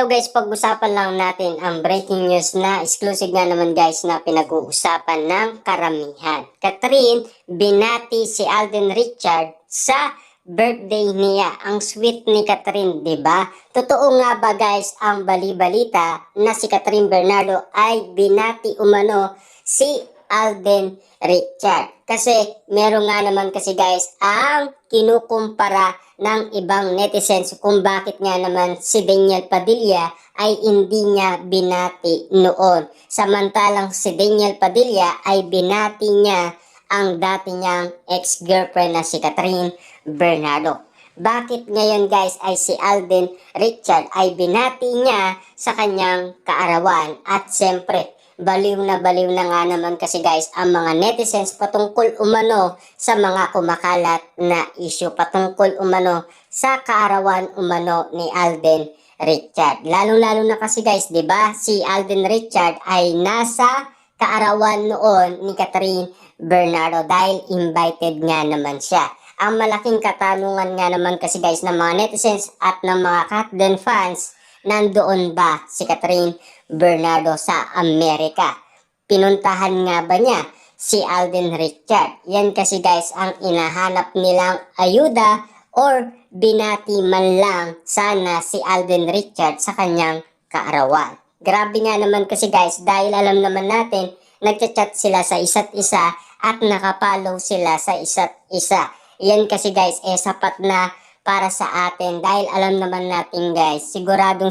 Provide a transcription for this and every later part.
Hello guys, pag-usapan lang natin ang breaking news na exclusive nga naman guys na pinag-uusapan ng karamihan. Catherine, binati si Alden Richard sa birthday niya. Ang sweet ni Catherine, 'di ba? Totoo nga ba guys ang bali-balita na si Catherine Bernardo ay binati umano si Alden Richard? Kasi meron nga naman kasi guys ang kinukumpara ng ibang netizens kung bakit nga naman si Daniel Padilla ay hindi niya binati noon. Samantalang si Daniel Padilla ay binati niya ang dati niyang ex-girlfriend na si Catherine Bernardo. Bakit ngayon guys ay si Alden Richard ay binati niya sa kanyang kaarawan? At siyempre, baliw na nga naman kasi guys ang mga netizens patungkol umano sa mga kumakalat na issue patungkol umano sa kaarawan umano ni Alden Richard. Lalo na kasi guys, 'di ba? Si Alden Richard ay nasa kaarawan noon ni Catherine Bernardo dahil invited nga naman siya. Ang malaking katanungan nga naman kasi guys ng mga netizens at ng mga Katden fans, nandoon ba si Catherine Bernardo sa Amerika? Pinuntahan nga ba niya si Alden Richard? Yan kasi guys ang inahanap nilang ayuda or binati man lang sana si Alden Richard sa kanyang kaarawan. Grabe nga naman kasi guys dahil alam naman natin nagchat-chat sila sa isa't isa at nakapollow sila sa isa't isa. Yan kasi guys sapat na para sa atin dahil alam naman natin guys, sigurado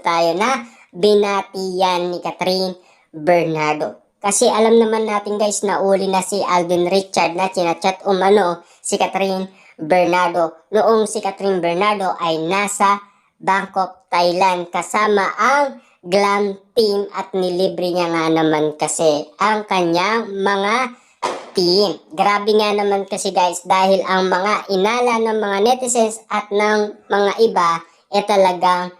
tayo na binati yan ni Catherine Bernardo. Kasi alam naman natin guys na uli na si Alden Richard na chinachat umano si Catherine Bernardo. Noong si Catherine Bernardo ay nasa Bangkok, Thailand kasama ang glam team at nilibre niya nga naman kasi ang kanyang mga team. Grabe nga naman kasi guys dahil ang mga inala ng mga netizens at ng mga iba talagang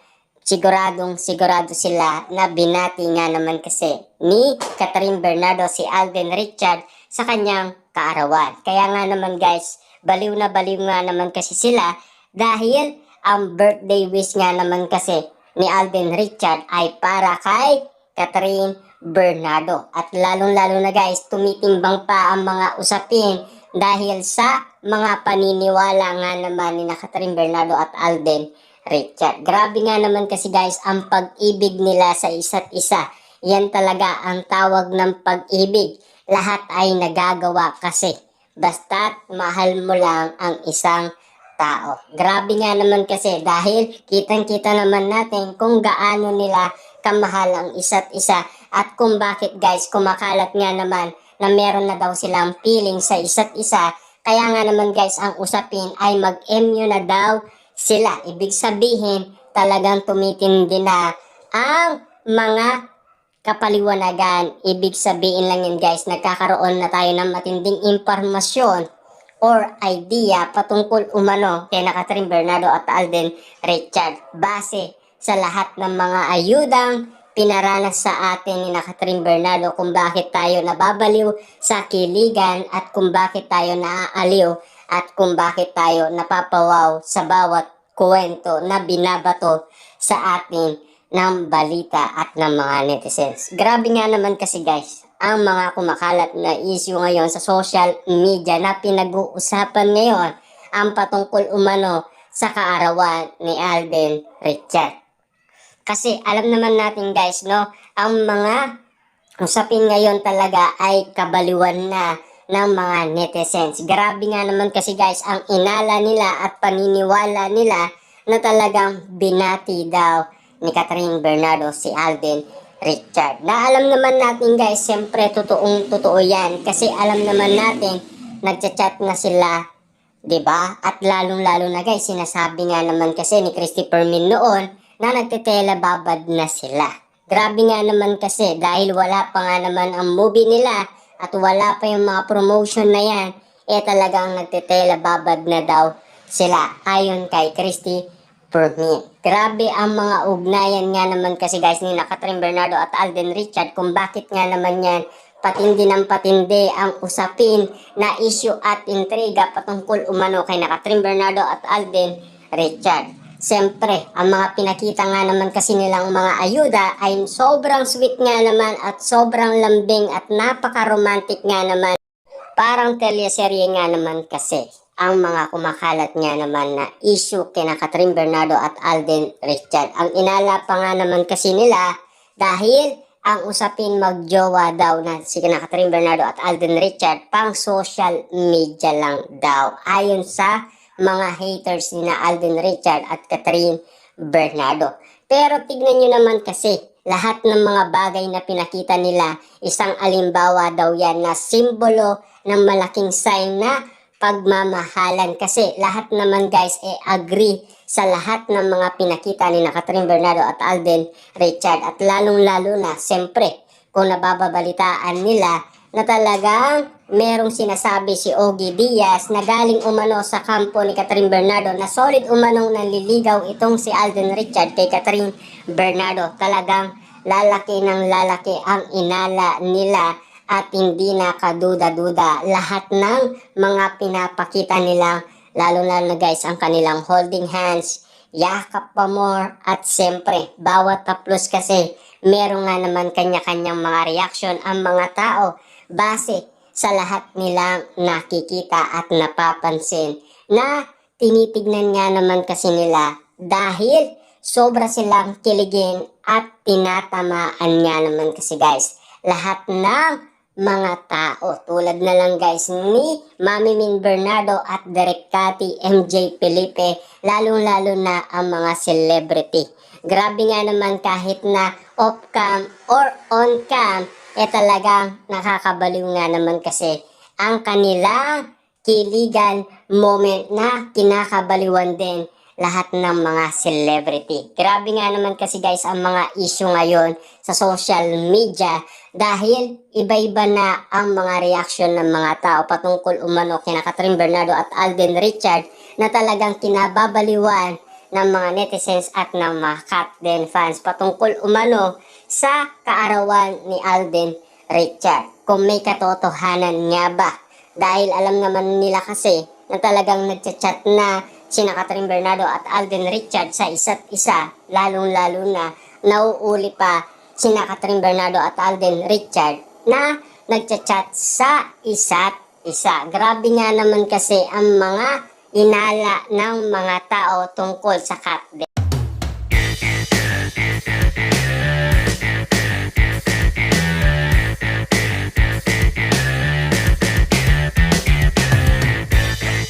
sigurado sila na binati nga naman kasi ni Catherine Bernardo si Alden Richard sa kanyang kaarawan. Kaya nga naman guys, baliw nga naman kasi sila dahil ang birthday wish nga naman kasi ni Alden Richard ay para kay Catherine Bernardo. At lalong-lalo na guys, tumitimbang pa ang mga usapin dahil sa mga paniniwala nga naman ni Catherine Bernardo at Alden Richard. Grabe nga naman kasi guys ang pag-ibig nila sa isa't isa. Yan talaga ang tawag ng pag-ibig. Lahat ay nagagawa kasi basta't mahal mo lang ang isang tao. Grabe nga naman kasi dahil kitang-kita naman natin kung gaano nila kamahal ang isa't isa at kung bakit guys kumakalat nga naman na meron na daw silang feeling sa isa't isa. Kaya nga naman guys ang usapin ay mag-MU na daw sila. Ibig sabihin talagang tumitindi na ang mga kapaliwanagan. Ibig sabihin lang yun guys, nagkakaroon na tayo ng matinding impormasyon or idea patungkol umano kay Catherine Bernardo at Alden Richard base sa lahat ng mga ayudang pinaranas sa atin ni Catherine Bernardo kung bakit tayo nababaliw sa kiligan at kung bakit tayo naaaliw at kung bakit tayo napapawaw sa bawat kwento na binabato sa atin ng balita at ng mga netizens. Grabe nga naman kasi guys ang mga kumakalat na issue ngayon sa social media na pinag-uusapan ngayon ang patungkol umano sa kaarawan ni Alden Richard. Kasi alam naman natin guys no, ang mga usapin ngayon talaga ay kabaliwan na ng mga netizens. Grabe nga naman kasi guys ang inala nila at paniniwala nila na talagang binati daw ni Catherine Bernardo si Alden Richard. Na alam naman natin guys, siyempre totoo yan kasi alam naman natin nagchat-chat na sila, 'di ba? At lalong-lalo na guys, sinasabi nga naman kasi ni Christopher Min noon na nagtetela babad na sila. Grabe nga naman kasi dahil wala pa nga naman ang movie nila at wala pa yung mga promotion na yan, talagang nagtetela babad na daw sila ayon kay Christy Permin. Grabe ang mga ugnayan nga naman kasi guys ni Catherine Bernardo at Alden Richard kung bakit nga naman yan patindi ng patindi ang usapin na issue at intriga patungkol umano kay Catherine Bernardo at Alden Richard. siyempre, ang mga pinakita nga naman kasi nilang mga ayuda ay sobrang sweet nga naman at sobrang lambing at napaka-romantic nga naman. Parang teleserye nga naman kasi ang mga kumakalat nga naman na issue kina Catherine Bernardo at Alden Richard. Ang inala pa nga naman kasi nila dahil ang usapin magjowa daw na si kina Catherine Bernardo at Alden Richard pang social media lang daw. Ayon sa mga haters ni na Alden Richard at Catherine Bernardo. Pero tignan nyo naman kasi lahat ng mga bagay na pinakita nila, isang alimbawa daw yan na simbolo ng malaking sign na pagmamahalan. Kasi lahat naman guys agree sa lahat ng mga pinakita ni na Catherine Bernardo at Alden Richard. At lalong-lalo na, siyempre, kung nababalitaan nila na talagang merong sinasabi si Ogie Diaz na galing umano sa kampo ni Catherine Bernardo na solid umanong nanliligaw itong si Alden Richard kay Catherine Bernardo. Talagang lalaki ng lalaki ang inala nila at hindi na kaduda-duda lahat ng mga pinapakita nila, lalo-lalo na guys ang kanilang holding hands, yakap pa more, at siyempre bawat taplos kasi meron nga naman kanya-kanyang mga reaction ang mga tao base sa lahat nilang nakikita at napapansin na tinitignan nga naman kasi nila dahil sobra silang kiligin at tinatamaan nga naman kasi guys lahat ng mga tao. Tulad na lang guys ni Mami Min Bernardo at Direk Cathy MJ Felipe, lalong-lalo na ang mga celebrity. Grabe nga naman kahit na off-cam or on-cam, talagang nakakabaliw nga naman kasi ang kanilang kiligan moment na kinakabaliwan din lahat ng mga celebrity. Grabe nga naman kasi guys ang mga issue ngayon sa social media dahil iba-iba na ang mga reaction ng mga tao patungkol umano kina Catherine Bernardo at Alden Richard na talagang kinababaliwan ng mga netizens at ng mga Catden fans patungkol umano sa kaarawan ni Alden Richard. Kung may katotohanan nga ba? Dahil alam naman nila kasi na talagang nagchat-chat na sina Catherine Bernardo at Alden Richard sa isa't isa, lalong-lalo na nauuli pa sina Catherine Bernardo at Alden Richard na nagchat-chat sa isa't isa. Grabe nga naman kasi ang mga inala ng mga tao tungkol sa Catden.